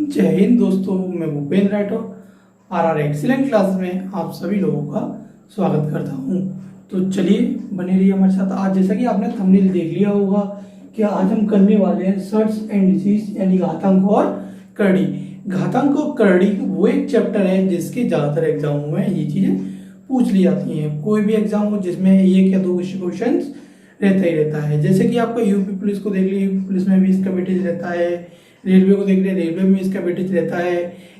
जय हिंद दोस्तों, मैं Bhupendra Rathore R excellent class में आप सभी लोगों का स्वागत करता हूं। तो चलिए बने रहिए हमारे साथ। आज जैसा कि आपने थंबनेल देख लिया होगा कि आज हम करने वाले हैं सर्च एंड डिसीज यानी घातांक और करड़ी। घातांक और करड़ी वो एक चैप्टर है जिसके ज़्यादातर एग्जामों में ये चीज़ें पूछ ली जाती हैं। कोई भी एग्जाम हो जिसमें एक या दो क्वेश्चन रहता ही रहता है। जैसे कि आपका यूपी पुलिस को देख लीजिए, यूपी पुलिस में भी इसका वेटेज रहता है। रेलवे को देख लिया, रेलवे में इसका वेटेज रहता है।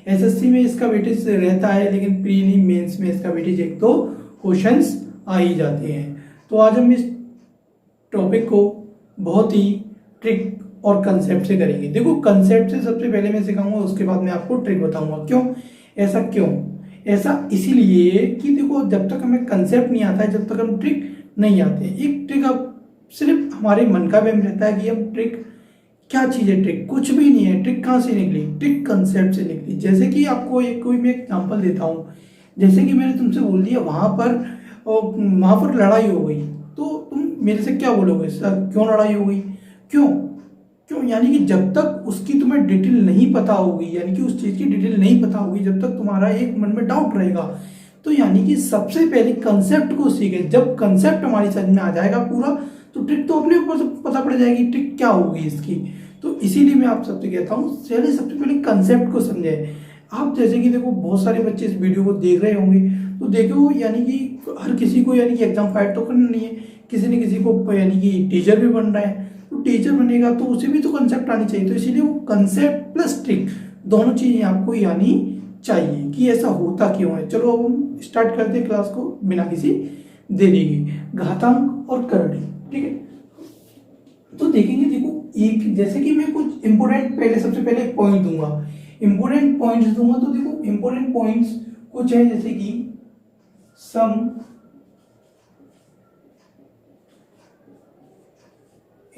एसएससी में इसका वेटेज रहता है, लेकिन प्रीली मेंस में इसका वेटेज एक दो क्वेश्चंस आ ही जाते हैं। तो आज हम इस टॉपिक को बहुत ही ट्रिक और कंसेप्ट से करेंगे। देखो, कंसेप्ट से सबसे पहले मैं सिखाऊंगा, उसके बाद मैं आपको ट्रिक बताऊंगा। क्यों ऐसा इसीलिए कि देखो, जब तक हमें कंसेप्ट नहीं आता है, जब तक हम ट्रिक नहीं आते। एक ट्रिक अब सिर्फ हमारे मन का वहम रहता है कि हम ट्रिक क्या चीज़ है। ट्रिक कुछ भी नहीं है। ट्रिक कहाँ से निकली? ट्रिक कंसेप्ट से निकली। जैसे कि आपको एक कोई मैं एग्जांपल देता हूँ। जैसे कि मैंने तुमसे बोल दिया वहाँ पर लड़ाई हो गई, तो तुम मेरे से क्या बोलोगे? सर क्यों लड़ाई हो गई? क्यों यानी कि जब तक उसकी तुम्हें डिटेल नहीं पता होगी, यानी कि उस चीज़ की डिटेल नहीं पता होगी, जब तक तुम्हारा एक मन में डाउट रहेगा, तो यानी कि सबसे पहले कंसेप्ट को सीखे। जब कंसेप्ट हमारी समझ में आ जाएगा पूरा, तो ट्रिक तो अपने ऊपर से पता पड़ जाएगी ट्रिक क्या होगी इसकी। तो इसीलिए मैं आप सबसे कहता हूँ सबसे पहले कंसेप्ट को समझे। आप जैसे कि देखो, बहुत सारे बच्चे इस वीडियो को देख रहे होंगे, तो देखो यानी कि हर किसी को यानी कि एग्जाम फाइट तो करना नहीं है। किसी न किसी को यानी कि टीचर भी बन रहा है, तो टीचर बनेगा तो उसे भी तो कंसेप्ट आनी चाहिए। तो इसीलिए वो कंसेप्ट प्लस ट्रिक दोनों चीजें आपको आनी चाहिए कि ऐसा होता क्यों है। चलो अब हम स्टार्ट करते हैं क्लास को बिना किसी देरी के। घातांक और करड़ी, ठीक है। तो देखेंगे, देखो एक जैसे कि मैं कुछ इंपोर्टेंट सबसे पहले एक पॉइंट दूंगा, इंपोर्टेंट पॉइंट्स दूंगा। तो देखो इंपोर्टेंट पॉइंट्स कुछ है, जैसे कि सम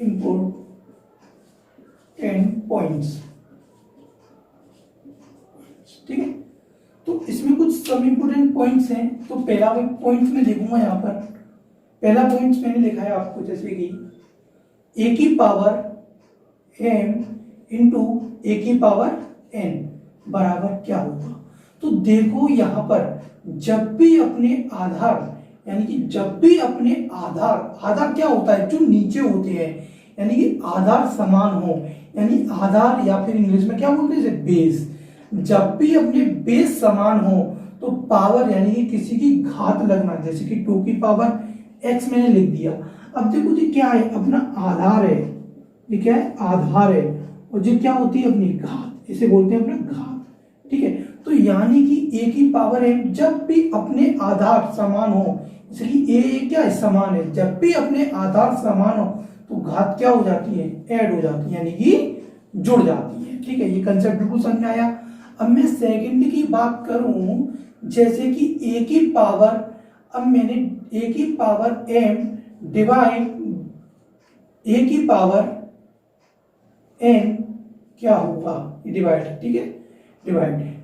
इंपोर्टेंट पॉइंट्स, ठीक है। तो इसमें कुछ सम इंपोर्टेंट पॉइंट्स हैं। तो पहला पॉइंट मैं देखूंगा यहाँ पर। पहला पॉइंट मैंने लिखा है आपको, जैसे कि ए की पावर m इंटू ए की पावर n बराबर क्या होगा। तो देखो यहाँ पर जब भी अपने आधार, यानी कि जब भी अपने आधार क्या होता है, जो नीचे होते हैं, यानी कि आधार समान हो, यानी आधार या फिर इंग्लिश में क्या बोलते हैं, बेस। जब भी अपने बेस समान हो तो पावर यानी कि किसी की घात लगना, जैसे कि 2 की पावर x मैंने लिख दिया। अब देखो जी क्या है, अपना आधार है, ये क्या है, आधार है, और ये क्या होती है, अपनी घात, इसे बोलते हैं अपना घात, ठीक है। तो यानी कि a की पावर m जब भी अपने आधार समान हो, जैसे कि a क्या है, समान है, जब भी अपने आधार समान हो तो घात क्या हो जाती है, ऐड हो जाती है, यानी कि जुड़ जाती है, ठीक है। ये कंसेप्ट बिल्कुल समझ में आया। अब मैं सेकंड की बात करूं, जैसे कि a की पावर, अब मैंने a की पावर m डिवाइड a की पावर n क्या होगा, डिवाइड, ठीक है।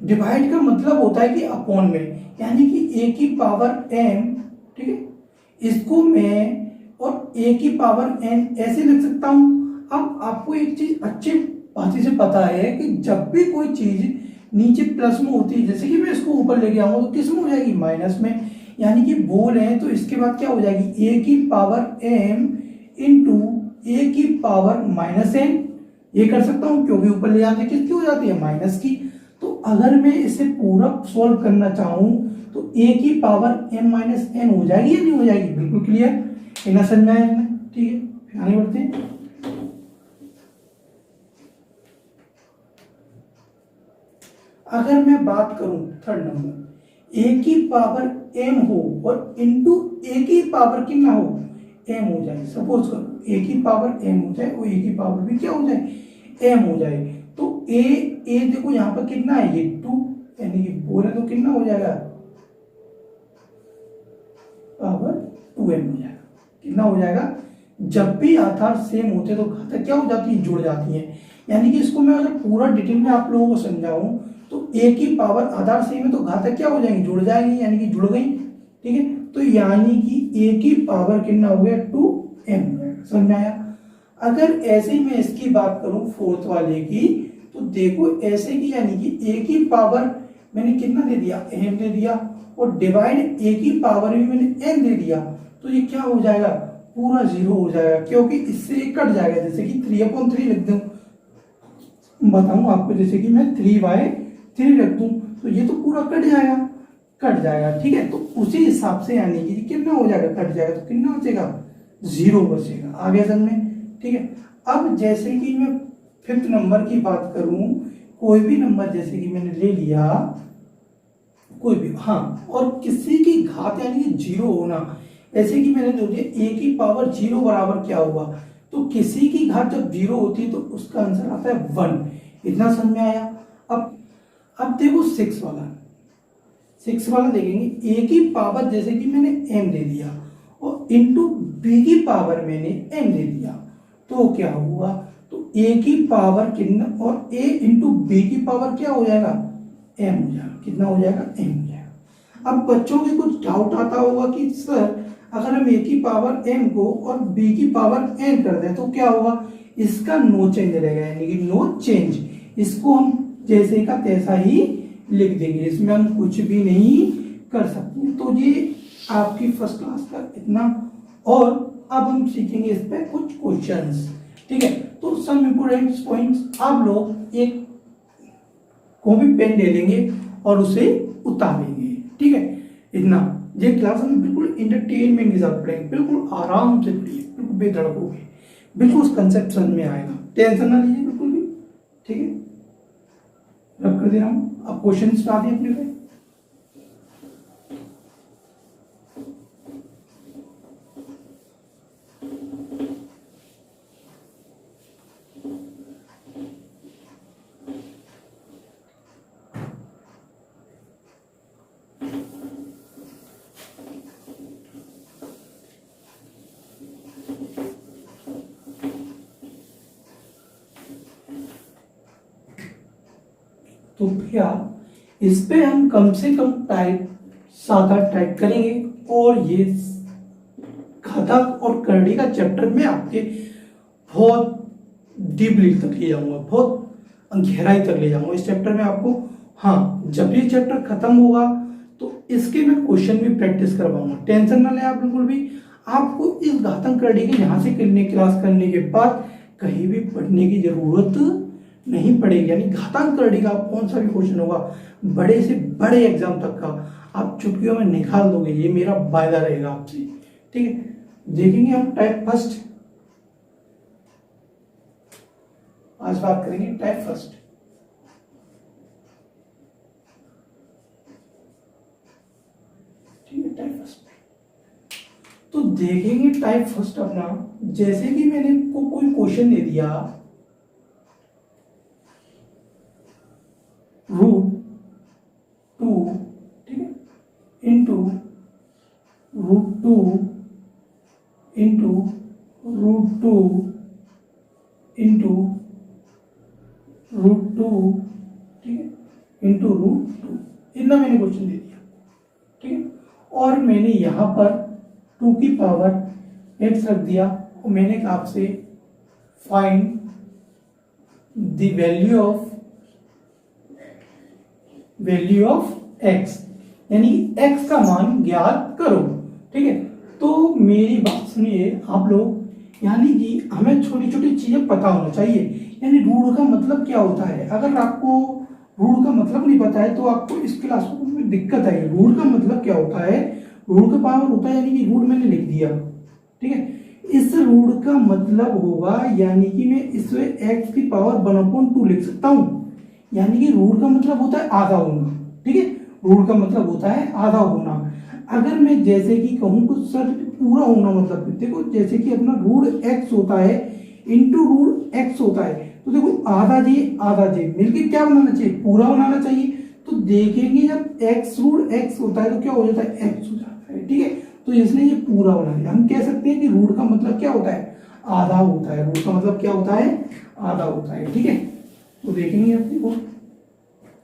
डिवाइड का मतलब होता है कि अपॉन में, यानी कि a की पावर m, ठीक है, इसको मैं और a की पावर n ऐसे लिख सकता हूं। अब आपको एक चीज अच्छी बात से पता है कि जब भी कोई चीज नीचे प्लस में होती है, जैसे कि मैं इसको ऊपर लेके आऊंगा तो किस में हो जाएगी, माइनस में, यानी कि बोल है, तो इसके बाद क्या हो जाएगी, a की पावर m इंटू a की पावर माइनस n। ये कर सकता हूं क्योंकि ऊपर ले जाते किसकी हो जाती है, माइनस की। तो अगर मैं इसे पूरा सॉल्व करना चाहूं तो a की पावर m माइनस n हो जाएगी या नहीं हो जाएगी, बिल्कुल क्लियर, इतना समझ में आया, ठीक है। आगे बढ़ते हैं। अगर मैं बात करूं थर्ड नंबर, a की पावर m हो और इंटू a की पावर कितना हो, m हो जाए। सपोज करो a की पावर m हो जाए और a की पावर भी क्या हो जाए, m हो जाए। तो a देखो यहाँ पर कितना है, ये 2, यानी कि बोले तो कितना हो जाएगा, पावर 2m हो जाएगा। कितना हो जाएगा, जब भी आधार सेम होते तो घातांक क्या हो जाती है, जुड़ जाती है। यानी कि इसको मैं अगर पूरा डिटेल में आप लोगों को समझाऊं तो a की पावर आधार सेम है तो घातांक क्या हो जाएंगी, जुड़ जाएंगी, यानी कि जुड़ गई, ठीक है। तो यानी कि a की पावर कितना हो गया, 2m, समझ में आया। अगर ऐसे ही मैं इसकी बात करूं फोर्थ वाले की, तो देखो ऐसे की यानी कि ए की पावर मैंने कितना दे दिया, m दे दिया, और डिवाइड ए की पावर में मैंने n दे दिया, तो ये क्या हो जाएगा, पूरा 0 हो जाएगा, क्योंकि इससे ये कट जाएगा। जैसे कि 3/3 लिख दूं, बताऊं आपको, जैसे कि मैं 3/3 रख दूं तो ये तो पूरा कट जाएगा, कट जाएगा, ठीक है। तो उसी हिसाब से यानी कि कितना हो जाएगा, कट जाएगा, तो कितना बचेगा, 0 बचेगा। आ गया समझ में, ठीक है। अब जैसे कि मैं 5th नंबर की बात करूं, कोई भी नंबर जैसे कि मैंने ले लिया, कोई भी, हाँ, और किसी की घात यानी कि 0 होना, ऐसे कि मैंने दे दिया a की पावर 0 बराबर क्या हुआ, तो किसी की घात जब 0 होती है तो उसका आंसर आता है 1। इतना समझ में आया। अब देखो 6 वाला देखेंगे, a की पावर जैसे कि मैंने m दे दिया और इनटू b की पावर मैंने m दे दिया, तो क्या हुआ, तो a की पावर कितना, और a इंटू b की पावर क्या हो जाएगा, m हो जाएगा। कितना हो जाएगा, m हो जाएगा। अब बच्चों के कुछ डाउट आता होगा कि सर अगर हम a की पावर m को और b की पावर n कर दें तो क्या होगा, इसका नो चेंज रहेगा, यानी कि नो चेंज, इसको हम जैसे का तैसा ही लिख देंगे, इसमें हम कुछ भी नहीं कर सकते। तो ये आपकी फर्स्ट क्लास का इतना, और अब हम सीखेंगे इस पे कुछ क्वेश्चंस, ठीक है। तो सम इंपोर्टेंट पॉइंट्स आप लोग एक कॉपी पेन ले लेंगे और उसे उतारेंगे, ठीक है। इतना, ये क्लास हम बिल्कुल इंटरटेनमेंट के साथ पढ़ेंगे, बिल्कुल आराम से पढ़िए, बिल्कुल बेधड़क होगे, बिल्कुल उस कंसेप्ट समझ में आएगा, टेंशन ना लीजिए बिल्कुल भी, ठीक है। रब कर दे रहा हूं, अब क्वेश्चन स्टार्ट है अपने पे। तो भैया इस पे हम कम से कम टाइप 7-8 टाइप करेंगे, और ये घातक और करड़ी का चैप्टर में आपके बहुत डीपली तक ले जाऊंगा, बहुत गहराई तक ले जाऊंगा इस चैप्टर में आपको। हाँ, जब ये चैप्टर खत्म होगा तो इसके मैं क्वेश्चन भी प्रैक्टिस करवाऊंगा, टेंशन ना लें आप बिल्कुल भी। आपको इस घातक करड़ी के यहाँ से क्लास करने के बाद कहीं भी पढ़ने की जरूरत नहीं पड़ेगी, यानी घातांक करड़ी का कौन सा भी क्वेश्चन होगा बड़े से बड़े एग्जाम तक का आप चुटकियों में निकाल दोगे, ये मेरा वायदा रहेगा आपसे, ठीक है। देखेंगे हम टाइप फर्स्ट, आज बात करेंगे टाइप फर्स्ट, ठीक है। टाइप फर्स्ट तो देखेंगे टाइप फर्स्ट अपना, जैसे कि मैंने को कोई क्वेश्चन दे दिया, √2, ठीक है, इंटू √2 इंटू √2 इंटू √2, ठीक है, इंटू √2, इतना मैंने क्वेश्चन दे दिया, ठीक है। और मैंने यहां पर 2 की पावर x रख दिया, और मैंने आपसे find the value of x, यानी x का मान ज्ञात करो, ठीक है। तो मेरी बात सुनिए आप लोग, यानी कि हमें छोटी छोटी चीजें पता होना चाहिए, यानी रूट का मतलब क्या होता है। अगर आपको रूट का मतलब नहीं पता है तो आपको इस क्लास में दिक्कत आएगी। रूट का मतलब क्या होता है, रूट का पावर होता है, यानी कि रूट मैंने लिख दिया, ठीक है। इस रूट का मतलब होगा, यानी कि मैं इसमें x की पावर 1/2 लिख सकता हूं, यानी कि रूट का मतलब होता है आधा होना, ठीक है। रूट का मतलब होता है आधा होना। अगर मैं जैसे कि कहूं कुछ सर पूरा होना मतलब, देखो जैसे कि अपना रूट x होता है इंटू रूट x होता है, तो देखो आधा जे मिलके क्या बनाना चाहिए, पूरा बनाना चाहिए। तो देखेंगे जब x रूट x होता है तो क्या हो जाता है, x हो जाता है, ठीक है। तो इसलिए ये पूरा बना दिया। हम कह सकते हैं कि रूट का मतलब क्या होता है, आधा होता है। रूट का मतलब क्या होता है, आधा होता है, ठीक है। तो देखेंगे आप, देखो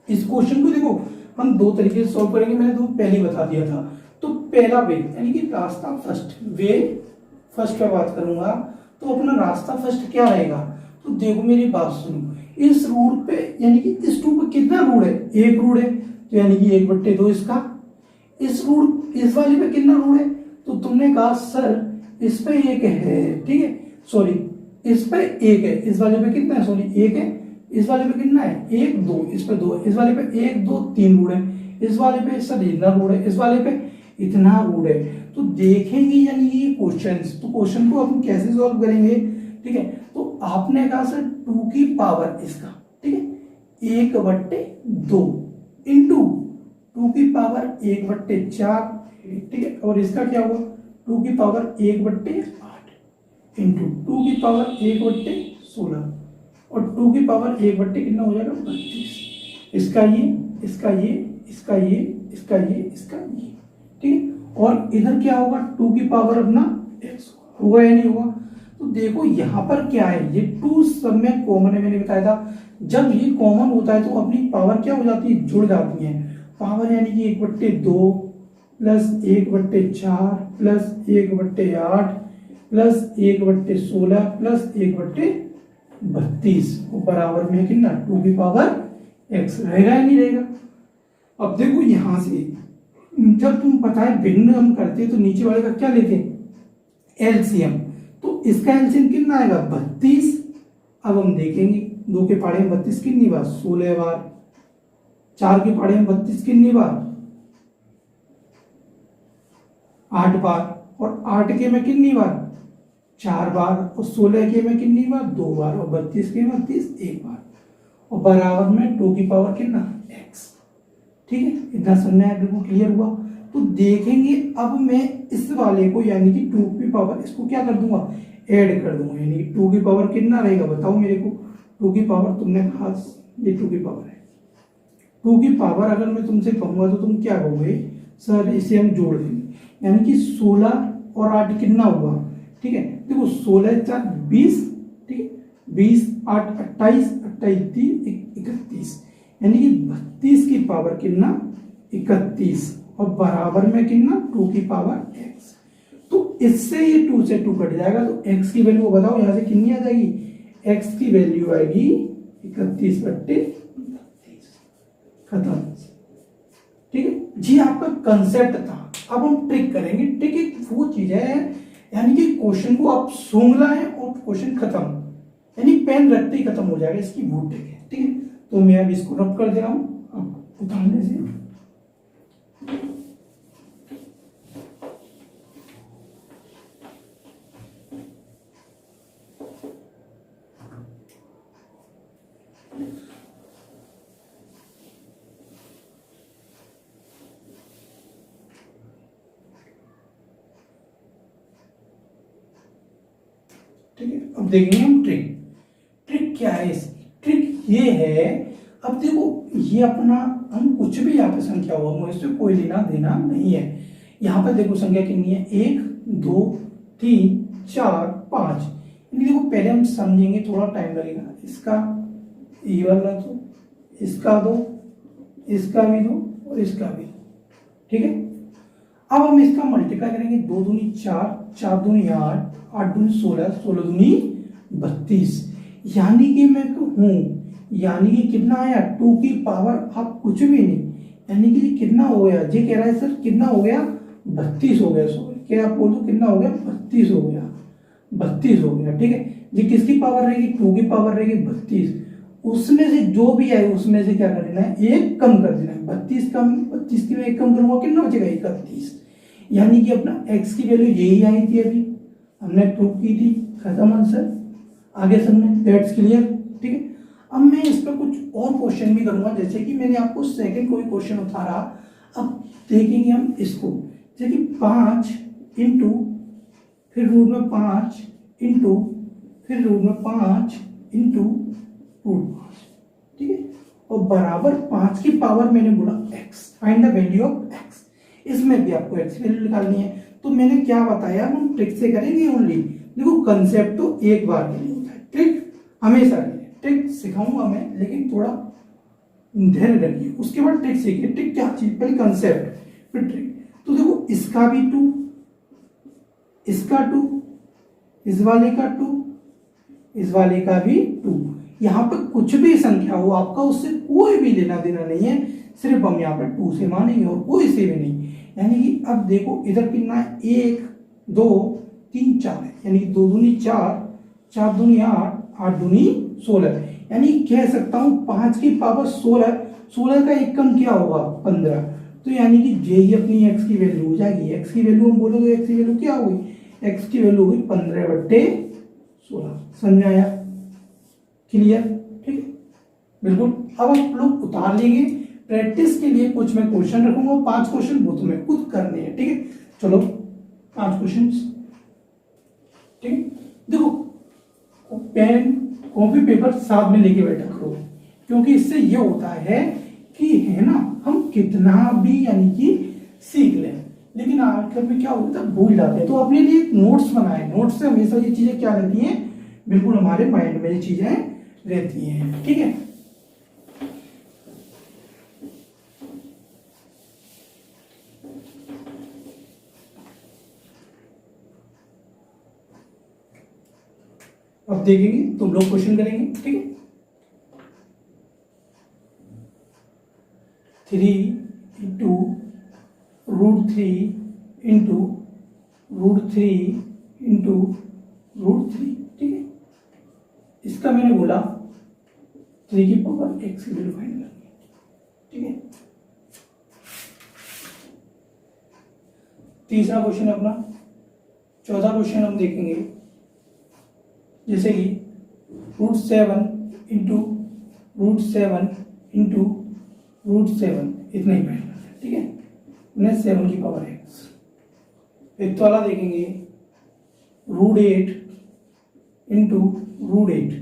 इस क्वेश्चन को देखो हम 2 तरीके से सॉल्व करेंगे, मैंने तुम्हें पहले ही बता दिया था। तो पहला वे यानी कि रास्ता फर्स्ट पे बात करूंगा, तो अपना रास्ता फर्स्ट क्या रहेगा, तो देखो मेरी बात सुनो, इस रूट पे यानी कि इस 2 पे कितना रूट है, एक रूट है, तो यानी कि 1/2 इसका। इस रूट इस वाले पे कितना रूट है, तो तुमने कहा सर इस पे 1 है, ठीक है, सॉरी इस पे 1 है, इस वाले पे कितना है, सॉरी 1 है, इस वाले पे कितना है 1 2, इस पे 2 है, इस वाले पे 1 2 3 रूट है, इस वाले पे सर इतना रूट है, इस वाले पे इतना रूट है। तो देखेंगे यानी ये क्वेश्चंस, तो क्वेश्चन को हम कैसे सॉल्व करेंगे, ठीक है। तो आपने कहा सर 2 की पावर इसका, ठीक है, 1/2 इंटू 2 की पावर 1/4, ठीक है, और इसका क्या हुआ 2 की पावर 1/8 इंटू 2 की पावर 1/16 और 2 की पावर 1/, कितना हो जाएगा 32। इसका ये, इसका ये, इसका ये, इसका ये, इसका ये, ठीक है। और इधर क्या होगा 2 की पावर अपना x होगा या नहीं होगा। तो देखो यहाँ पर क्या है, ये 2 सब में कॉमन है, मैंने बताया था जब ये कॉमन होता है तो अपनी पावर क्या हो जाती है, जुड़ जाती है। पावर यानी कि 1/2 प्लस 1/4 प्लस 1/8 प्लस 1/16 प्लस 1/32 बराबर में कितना 2 की पावर x रहेगा या नहीं रहेगा। अब देखो यहां से जब तुम पता है भिन्न हम करते हैं तो नीचे वाले का क्या लेते हैं एलसीएम, तो इसका एलसीएम कितना आएगा 32। अब हम देखेंगे 2 के पाड़े में 32 कितनी बार 16 बार, 4 के पाड़े में 32 कितनी बार 8 बार, और 8 के में कितनी बार 4 बार, और 16 के में कितनी बार 2 बार, और 32 के में 32 1 बार, और बराबर में 2 की पावर कितना x, ठीक है। इतना समझ में बिल्कुल क्लियर हुआ। तो देखेंगे अब मैं इस वाले को यानी कि 2 की पावर इसको क्या कर दूंगा ऐड कर दूंगा, यानी कि 2 की पावर कितना रहेगा बताओ मेरे को। 2 की पावर तुमने कहा ये 2 की पावर है, 2 की पावर अगर मैं तुमसे कहूंगा तो तुम क्या कहोगे सर इसे हम जोड़ देंगे, यानी कि 16 और 8 कितना हुआ, ठीक है। देखो 16 4 20, ठीक है, 20 8 28 28 3 31, यानी कि 32 की पावर कितना 31 और बराबर में कितना 2 की पावर x। तो इससे ये 2 से 2 कट जाएगा, तो x की वैल्यू बताओ यहां से कितनी आ जाएगी, x की वैल्यू आएगी 31/32, खत्म, ठीक है जी। आपका कंसेप्ट था। अब हम ट्रिक करेंगे। ट्रिक एक वो चीज है यानी कि क्वेश्चन को आप सूंघ लाएं और क्वेश्चन खत्म, यानी पेन रखते ही खत्म हो जाएगा, इसकी वो ट्रिक है, ठीक है। तो मैं अब इसको रब कर दे रहा हूं उतारने से। ठीक है, अब देखेंगे हम ट्रिक। ट्रिक क्या है इसकी, ट्रिक ये है, अब देखो ये अपना हम कुछ भी यहाँ पे संख्या हुआ मुझसे कोई लेना देना नहीं है। यहाँ पे देखो संख्या कितनी है 1 2 3 4 5। देखो पहले हम समझेंगे, थोड़ा टाइम लगेगा। इसका ये वाला दो, इसका दो, इसका भी दो और इसका भी, ठीक है। अब हम इसका मल्टीप्लाई करेंगे, 2 दूनी 4, 4 दूनी 8, 8 दूनी 16, 16 दूनी 32, यानी कि मैं हूं, यानी कि कितना आया 2 की पावर अब कुछ भी नहीं, यानी कि कितना हो गया, ये कह रहा है सर कितना हो गया 32 हो गया, सॉरी क्या आप बोल दो कितना हो गया 32 हो गया, 32 हो गया, ठीक है। ये किसकी पावर रहेगी 2 की पावर रहेगी 32, उसमें से जो भी आए उसमें से क्या कर देना है एक कम कर देना है, 32 कम 32 की मैं एक कम करूंगा कितना बचेगा 31, यानी कि अपना x की वैल्यू यही आई थी, अभी हमने प्रूव की थी, खत्म आंसर। आगे समझे, दैट्स क्लियर, ठीक है। अब मैं इस पर कुछ और क्वेश्चन भी करूंगा, जैसे कि मैंने आपको सेकंड कोई क्वेश्चन उतारा। अब देखेंगे हम इसको, जैसे कि 5 इंटू फिर रूट में 5 इंटू फिर रूट में 5 इंटू रूट 5, ठीक है, और बराबर 5 की पावर मैंने बोला x, find the value of x। इसमें भी आपको x वैल्यू निकालनी है, तो मैंने क्या बताया हम ट्रिक से करेंगे ओनली। देखो कंसेप्ट तो एक बार के लिए होता है, ट्रिक हमेशा के लिए। ट्रिक सिखाऊंगा मैं, लेकिन थोड़ा धैर्य रखिए, उसके बाद ट्रिक सीखिए। ट्रिक क्या चीज, पहले कंसेप्ट फिर ट्रिक। तो देखो इसका भी 2, इसका 2, इस वाले का 2, इस वाले का भी 2, यहाँ पे कुछ भी संख्या हो आपका उससे कोई भी लेना देना नहीं है, सिर्फ हम यहाँ पे 2 से मानेंगे और कोई से भी नहीं। यानी कि अब देखो इधर कितना है, 1 2 3 4 है, यानी कि 2 दूनी 4, 4 दूनी 8, 8 दूनी 16, यानी कह सकता हूँ 5 की पावर 16, 16 का एकम क्या होगा 15। तो यानी कि यही अपनी x की वैल्यू हो जाएगी। x की वैल्यू हम बोलोगे, x की वैल्यू क्या होगी, x की वैल्यू होगी 15/16। समझ आया, क्लियर, ठीक है बिल्कुल। अब आप लोग उतार लेंगे, प्रैक्टिस के लिए कुछ मैं क्वेश्चन रखूंगा, 5 क्वेश्चन वो तुम्हें खुद करने हैं, ठीक है। चलो 5 क्वेश्चन, ठीक है। देखो पेन कॉपी पेपर साथ में लेके बैठा करो, क्योंकि इससे ये होता है कि है ना हम कितना भी यानी कि सीख लें, लेकिन आखिर में क्या होता है भूल जाते हैं। तो अपने लिए एक नोट्स बनाए, नोट्स से हमेशा ये चीजें क्या रहती हैं, बिल्कुल हमारे माइंड में ये चीजें रहती हैं, ठीक है। अब देखेंगे, तुम लोग क्वेश्चन करेंगे, ठीक है। 3 इंटू √3 इंटू √3 इंटू √3, ठीक है। इसका मैंने बोला 3 की पावर x की वैल्यू फाइंड करनी है, ठीक है। तीसरा क्वेश्चन अपना, चौथा क्वेश्चन हम देखेंगे, जैसे कि √7 इंटू √7 इंटू √7, इतना ही फाइंड करना है, ठीक है। उन्हें 7 की पावर x। फिफ्थ वाला देखेंगे √8 इंटू √8,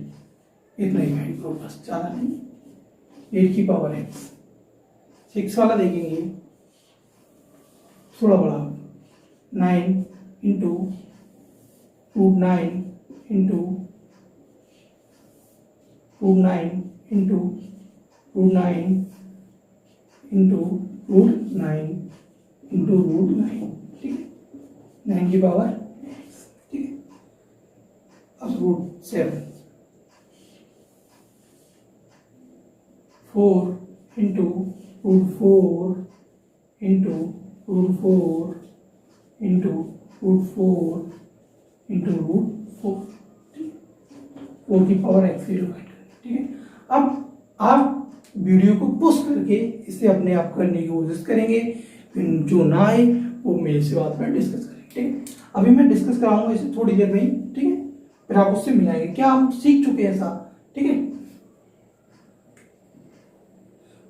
इतना ही फाइंड करो बस, ज़्यादा नहीं, 8 की पावर x। 6 वाला देखेंगे, थोड़ा बड़ा, 9 into √9 into √9 into √9 into √9 into √9, ठीक है, 9 की पावर x, ठीक है। अब √7, 4 इंटू √4 इंटू √4 इंटू √4 इंटू √4, 4 की पावर x, ठीक है। अब आप वीडियो को पुश करके इसे अपने आप करने की कोशिश करेंगे, जो ना आए वो मेरे से बाद में डिस्कस करेंगे, ठीक है। अभी मैं डिस्कस कराऊंगा इसे थोड़ी देर में ही, ठीक है, फिर आप उससे मिलाएंगे क्या हम सीख चुके हैं ऐसा, ठीक है।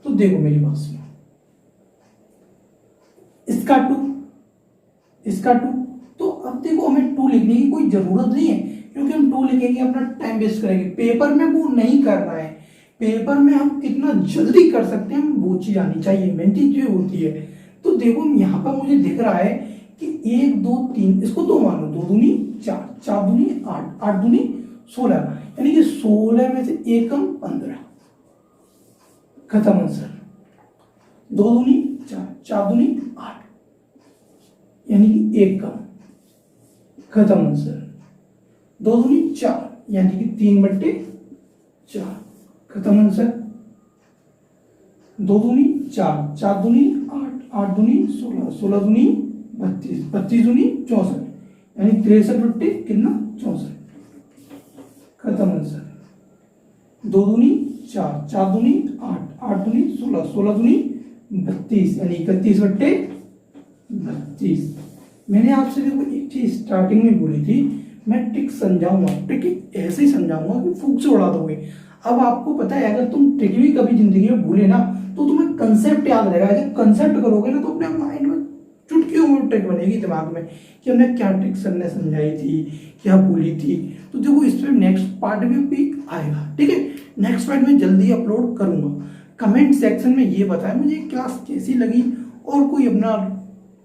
तो देखो मेरी बात सुनो, इसका 2, तो अब देखो हमें 2 लिखने की कोई जरूरत नहीं है, क्योंकि हम 2 लिखेंगे अपना टाइम वेस्ट करेंगे। पेपर में वो नहीं करना है, पेपर में हम कितना जल्दी कर सकते हैं वो चीज आनी चाहिए, मेन चीज जो होती है। तो देखो यहाँ पर मुझे दिख रहा है कि 1 2 3, इसको 2 मानो, 2 दूनी 4, 4 दूनी 8, 8 दूनी 16, यानी कि 16 में से 1 कम 15, खत्म आंसर। 2 दूनी 4, 4 दूनी 8, यानी कि 1 कम, खत्म आंसर। 2 दूनी 4, यानी कि 3/4, खत्म आंसर। 2 दूनी 4, 4 दूनी 8, 8 दूनी 16, 16 दूनी 32, 32 दूनी 64, यानी 63 कितना 64, खत्म आंसर। 2 दूनी 4, 4 दूनी 8, 8 दूनी 16, 16 दूनी 32, यानी 31/32। मैंने आपसे देखो एक चीज स्टार्टिंग में बोली थी, मैं ट्रिक समझाऊंगा, ट्रिक ऐसे ही समझाऊंगा कि फूक से उड़ा दोगे। अब आपको पता है अगर तुम ट्रिक भी कभी जिंदगी में भूले ना तो तुम्हें कंसेप्ट याद रहेगा। जब कंसेप्ट करोगे ना तो अपने माइंड में चुटकियों में ट्रिक बनेगी दिमाग में कि हमने क्या ट्रिक सर ने समझाई थी, क्या बोली थी। तो देखो इस पर नेक्स्ट पार्ट में भी आएगा, ठीक है। नेक्स्ट पार्ट में जल्दी अपलोड करूंगा। कमेंट सेक्शन में ये बताएं मुझे क्लास कैसी लगी, और कोई अपना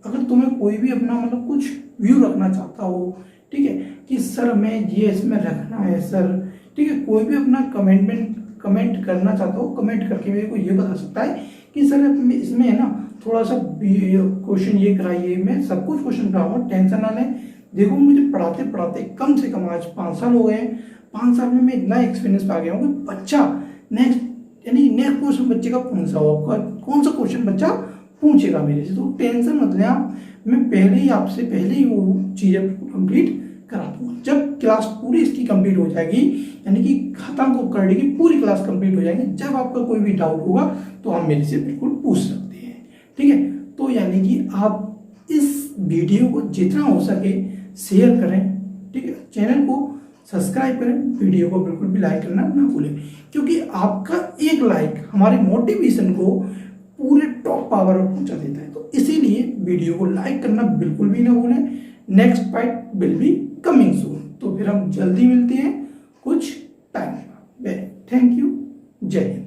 अगर तुम्हें कोई भी अपना मतलब कुछ व्यू रखना चाहता हो, ठीक है, कि सर मैं ये इसमें रखना है सर, ठीक है, कोई भी अपना कमेंट करना चाहता हो, कमेंट करके मेरे को ये बता सकता है कि सर इसमें है ना थोड़ा सा क्वेश्चन ये कराइए। मैं सब कुछ क्वेश्चन कराऊंगा, टेंशन ना लें। देखो मुझे पढ़ाते पढ़ाते कम से कम आज 5 साल हो गए हैं, 5 साल में मैं इतना एक्सपीरियंस पा गया हूँ कि बच्चा नेक्स्ट क्वेश्चन बच्चे का कौन सा होगा, कौन सा क्वेश्चन बच्चा पूछेगा मेरे से, तो टेंशन मत लें आप। मैं आपसे पहले ही वो चीज़ें कंप्लीट करा दूंगा। जब क्लास पूरी इसकी कंप्लीट हो जाएगी, यानी कि खत्म को करने की पूरी क्लास कंप्लीट हो जाएगी, जब आपका कोई भी डाउट होगा तो आप मेरे से बिल्कुल पूछ सकते हैं, ठीक है। तो यानी कि आप इस वीडियो को जितना हो सके शेयर करें, ठीक है। चैनल को सब्सक्राइब करें, वीडियो को बिल्कुल भी लाइक करना ना भूलें, क्योंकि आपका एक लाइक हमारे मोटिवेशन को पूरे टॉप पावर पर पहुंचा देता है। तो इसीलिए वीडियो को लाइक करना बिल्कुल भी ना भूलें। Next part will be coming soon. तो फिर हम जल्दी मिलते हैं कुछ टाइम बाद। थैंक यू, जय हिंद।